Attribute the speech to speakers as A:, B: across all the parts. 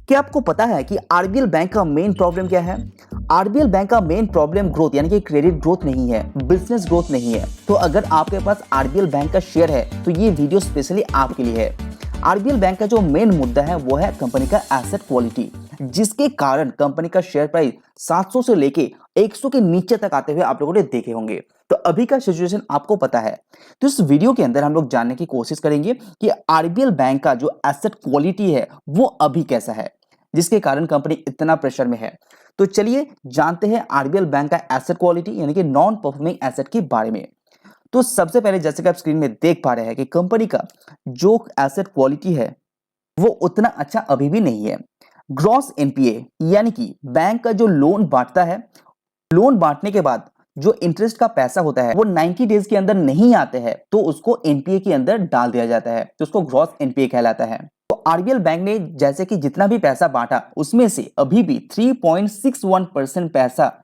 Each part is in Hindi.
A: क्या आपको पता है कि आरबीएल बैंक का मेन प्रॉब्लम क्या है? आरबीएल बैंक का मेन प्रॉब्लम ग्रोथ यानी कि क्रेडिट ग्रोथ नहीं है, बिजनेस ग्रोथ नहीं है। तो अगर आपके पास आरबीएल बैंक का शेयर है तो ये वीडियो स्पेशली आपके लिए है। आरबीएल बैंक का जो मेन मुद्दा है वो है कंपनी का एसेट क्वालिटी, जिसके कारण कंपनी का शेयर प्राइस 700 से लेके 100 के नीचे तक आते हुए आप लोगों ने देखे होंगे। तो अभी का सिचुएशन आपको पता है। तो इस वीडियो के अंदर हम लोग जानने की कोशिश करेंगे कि आरबीएल बैंक का जो एसेट क्वालिटी है वो अभी कैसा है, जिसके कारण कंपनी इतना प्रेशर में है। तो चलिए जानते हैं आरबीएल बैंक का एसेट क्वालिटी यानी कि नॉन परफॉर्मिंग एसेट के बारे में। तो सबसे पहले जैसे कि आप स्क्रीन में देख पा रहे हैं कि कंपनी का जो एसेट क्वालिटी है वो उतना अच्छा अभी भी नहीं है। ग्रॉस एनपीए यानी कि बैंक का जो लोन बांटता है, लोन बांटने के बाद जो इंटरेस्ट का पैसा होता है वो 90 डेज के अंदर नहीं आते हैं तो उसको एनपीए के अंदर डाल दिया जाता है, तो उसको ग्रॉस एनपीए कहलाता है। तो आरबीएल बैंक ने जैसे कि जितना भी पैसा बांटा उसमें से अभी भी 3.61% पैसा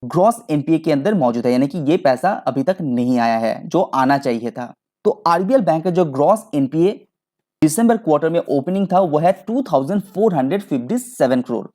A: ग्रॉस एनपीए के अंदर मौजूद है, यानी कि ये पैसा अभी तक नहीं आया है जो आना चाहिए था। तो आरबीएल बैंक का जो ग्रॉस एनपीए दिसंबर क्वार्टर में ओपनिंग था वो है 2457 करोड़,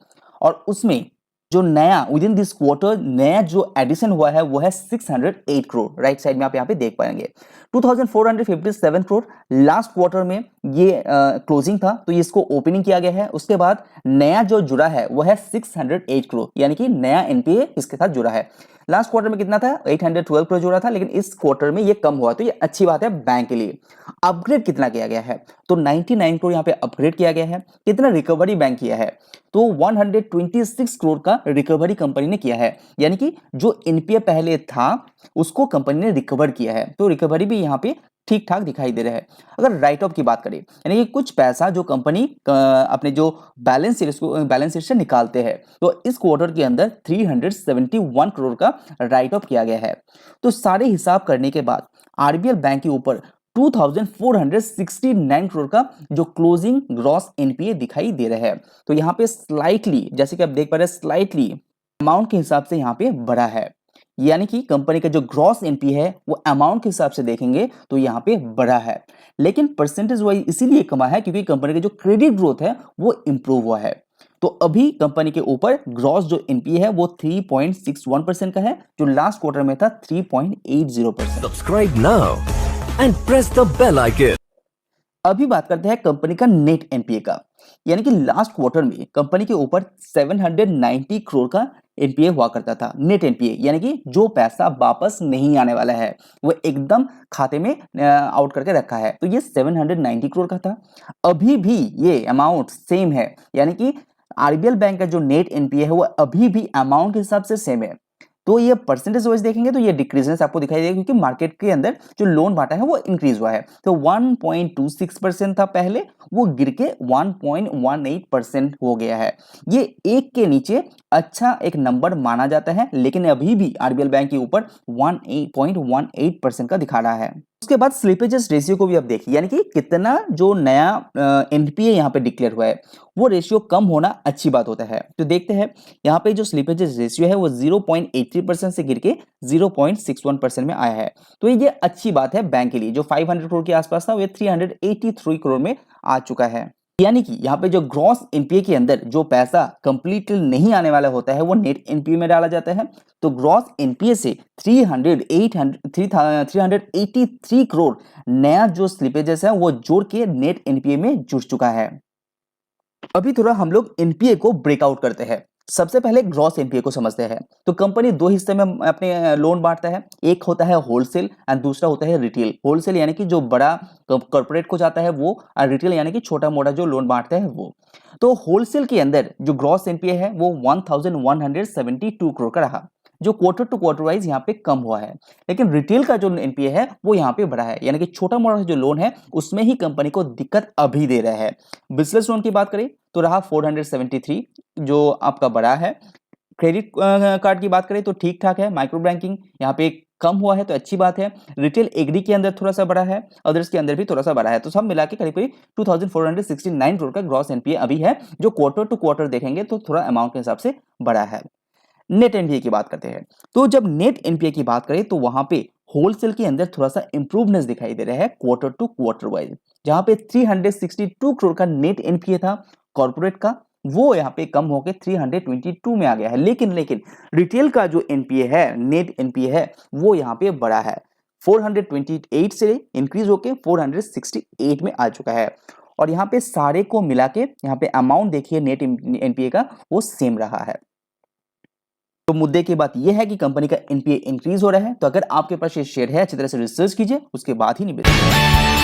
A: और उसमें जो नया विद इन दिस क्वार्टर नया जो एडिशन हुआ है वो है 608 करोड़। राइट साइड में आप यहाँ पे देख पाएंगे 2457 करोड़ लास्ट क्वार्टर में ये क्लोजिंग था, तो ये इसको ओपनिंग किया गया है। उसके बाद नया जो जुड़ा है वो है 608 करोड़, यानी कि नया एनपीए इसके साथ जुड़ा है। लास्ट क्वार्टर में कितना था? 812 करोड़ जुड़ा था, लेकिन इस क्वार्टर में ये कम हुआ, तो ये अच्छी बात है बैंक के लिए। अपग्रेड कितना किया गया है? तो 99 करोड़ यहाँ पे अपग्रेड किया गया है। कितना रिकवरी बैंक किया है? तो 126 करोड़ का रिकवरी कंपनी ने किया है, यानी कि जो एनपीए पहले था उसको कंपनी ने रिकवर किया है। तो रिकवरी भी यहाँ पे ठीक ठाक दिखाई दे रहा है। अगर राइट ऑफ की बात करें, यानी कि कुछ पैसा जो कंपनी अपने जो बैलेंस शीट से निकालते हैं, तो इस क्वार्टर के अंदर 371 करोड़ का राइट ऑफ किया गया है। तो सारे हिसाब करने के बाद आरबीएल बैंक के ऊपर 2469 करोड़ का जो क्लोजिंग ग्रॉस एनपीए दिखाई दे रहा है। तो यहाँ पे स्लाइटली, जैसे कि आप देख पा रहे हैं, स्लाइटली अमाउंट के हिसाब से यहाँ पे बढ़ा है, यानी कि कंपनी का जो ग्रॉस एनपीए है वो अमाउंट के हिसाब से देखेंगे तो यहाँ पे बढ़ा है, लेकिन परसेंटेज वाइज इसीलिए कमा है क्योंकि कंपनी का जो क्रेडिट ग्रोथ है वो इंप्रूव हुआ है। तो अभी कंपनी के ऊपर ग्रॉस जो एनपीए है वो 3.61% का है, जो लास्ट क्वार्टर में था 3.80%।
B: Subscribe now and press the bell icon.
A: अभी बात करते हैं कंपनी का नेट एनपीए का, यानी कि लास्ट क्वार्टर में कंपनी के ऊपर 790 करोड़ का एनपीए हुआ करता था। नेट एनपीए यानी कि जो पैसा वापस नहीं आने वाला है, वो एकदम खाते में आउट करके रखा है, तो ये 790 करोड़ का था। अभी भी ये अमाउंट सेम है, यानी कि आरबीएल बैंक का जो नेट एनपीए है वो अभी भी अमाउंट के हिसाब से सेम है। तो ये परसेंटेज वाइज देखेंगे तो ये डिक्रीजेंस आपको दिखाई देगा, क्योंकि मार्केट के अंदर जो लोन बांटा है वो इंक्रीज हुआ है। तो 1.26% था पहले, वो गिर के 1.18% हो गया है। ये एक के नीचे अच्छा एक नंबर माना जाता है, लेकिन अभी भी आरबीएल बैंक के ऊपर 18.18% का दिखा रहा है। उसके बाद स्लिपेजेस रेशियो को भी आप देखिए, यानी कि कितना जो नया एनपीए यहाँ पे डिक्लेयर हुआ है वो रेशियो कम होना अच्छी बात होता है। तो देखते हैं यहाँ पे जो स्लिपेजेस रेशियो है वो 0.83% से गिर के 0.61% में आया है। तो ये अच्छी बात है बैंक के लिए। जो 500 करोड़ के आसपास था वो 383 करोड़ में आ चुका है, यानी कि यहाँ पे जो ग्रॉस एनपीए के अंदर जो पैसा कंप्लीट नहीं आने वाला होता है वो नेट एनपीए में डाला जाता है। तो ग्रॉस एनपीए से 383 करोड़ नया जो स्लिपेजेस है वो जोड़ के नेट एनपीए में जुड़ चुका है। अभी थोड़ा हम लोग एनपीए को ब्रेकआउट करते हैं। सबसे पहले ग्रॉस एनपीए को समझते हैं। तो कंपनी दो हिस्से में अपने लोन बांटता है, एक होता है होलसेल एंड दूसरा होता है रिटेल। होलसेल यानी कि जो बड़ा कॉर्पोरेट को जाता है वो, और रिटेल यानी कि छोटा मोटा जो लोन बांटता है वो। तो होलसेल के अंदर जो ग्रॉस एनपीए है वो 1172 करोड़ का रहा, जो क्वार्टर टू क्वार्टर वाइज यहाँ पे कम हुआ है। लेकिन रिटेल का जो एनपीए है वो यहाँ पे बढ़ा है, यानी कि छोटा मोटा जो लोन है उसमें ही कंपनी को दिक्कत अभी दे रहा है। बिजनेस लोन की बात करें तो रहा 473, जो आपका बड़ा है। क्रेडिट कार्ड की बात करें तो ठीक ठाक है। माइक्रो बैंकिंग यहाँ पे कम हुआ है, तो अच्छी बात है। रिटेल एग्री के अंदर थोड़ा सा बड़ा है, अदर्स के अंदर भी थोड़ा सा बड़ा है। तो सब मिला के करीब 2469 करोड़ का ग्रॉस एनपीए अभी है, जो क्वार्टर टू क्वार्टर देखेंगे तो थोड़ा अमाउंट के हिसाब से बड़ा है। नेट एनपीए की बात करते हैं। तो जब नेट एनपीए की बात करें तो वहां पे होलसेल के अंदर थोड़ा सा इंप्रूवनेस दिखाई दे रहा है क्वार्टर टू क्वार्टर वाइज, जहां पे 362 करोड़ का नेट एनपीए था कॉर्पोरेट का, वो यहाँ पे कम होकर 322 में आ गया है। लेकिन रिटेल का जो एनपीए है, नेट एनपीए है, वो यहाँ पे बड़ा है, 428 से इंक्रीज होके 468 में आ चुका है। और यहाँ पे सारे को मिला के यहाँ पे अमाउंट देखिए नेट एनपीए का वो सेम रहा है। तो मुद्दे की बात यह है कि कंपनी का एनपीए इंक्रीज हो रहा है। तो अगर आपके पास ये शेयर है, अच्छी तरह से रिसर्च कीजिए, उसके बाद ही निवेश करिए।